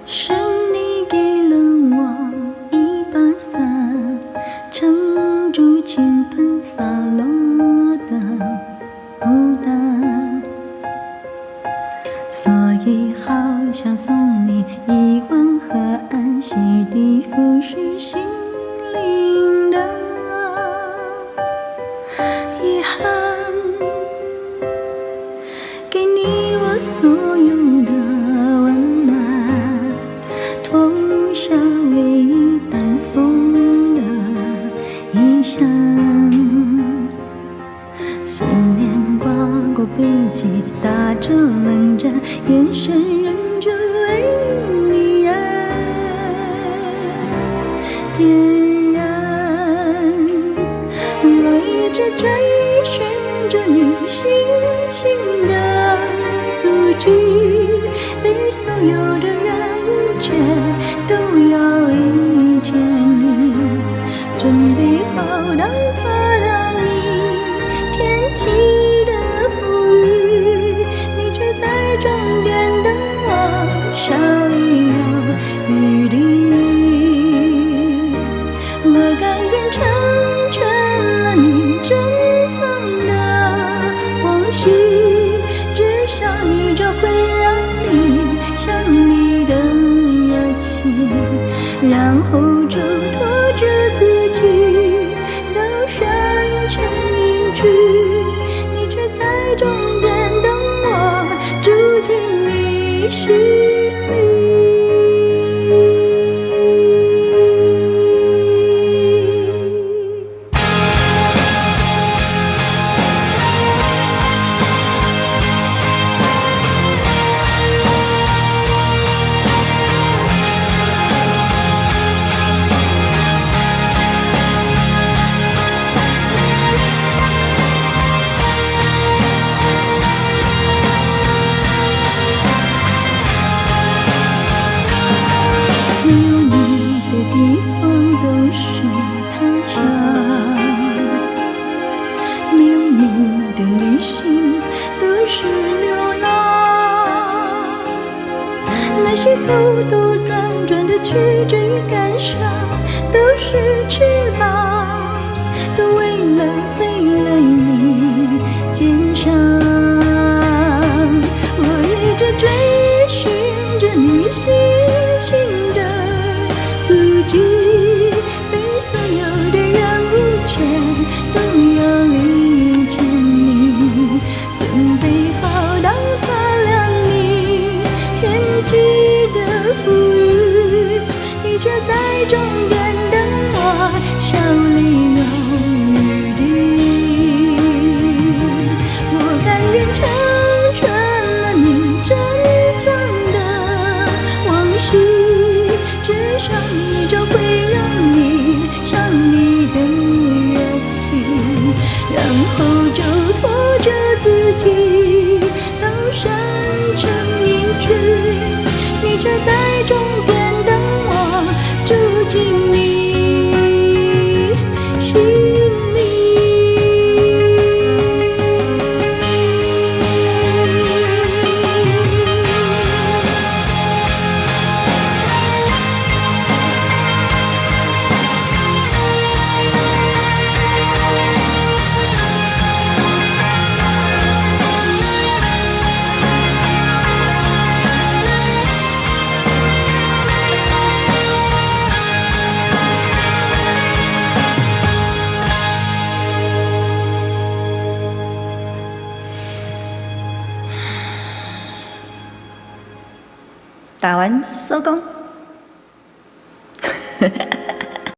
是你给了我一把伞，撑住倾盆洒落的孤单，所以好想送你一碗河岸，洗涤腐蚀心灵的遗憾，给你我所有的温暖，脱下唯一挡风的衣衫。思念刮过背脊，打着冷战，眼神仍旧为你而点燃。我一直追寻着你心情的足迹，被所有的人误解，都要理解你，准备好当测量你天气的风雨，你却在终点等我，笑里有余地。我甘愿成全了你珍藏的往昔，至少你就会让你想你的热情，然后就拖着自己都删成影句，你却在终点等我，住进你心里。没有你的地方都是他乡，没有你的旅行都是流浪，那些兜兜转转的曲折与感伤，都是翅膀，都为了飞来你肩上。我一直追寻着你心情的足迹，被所有的人误解，都要理解你，准备好当测量你天际的风雨，你却在终点等我，笑里有余地。我甘愿成全了你珍藏的往昔，至少你就会让你想你的热情，然后就拖着自己都删成影句，你却在终点等我，住进你心里。打完收工。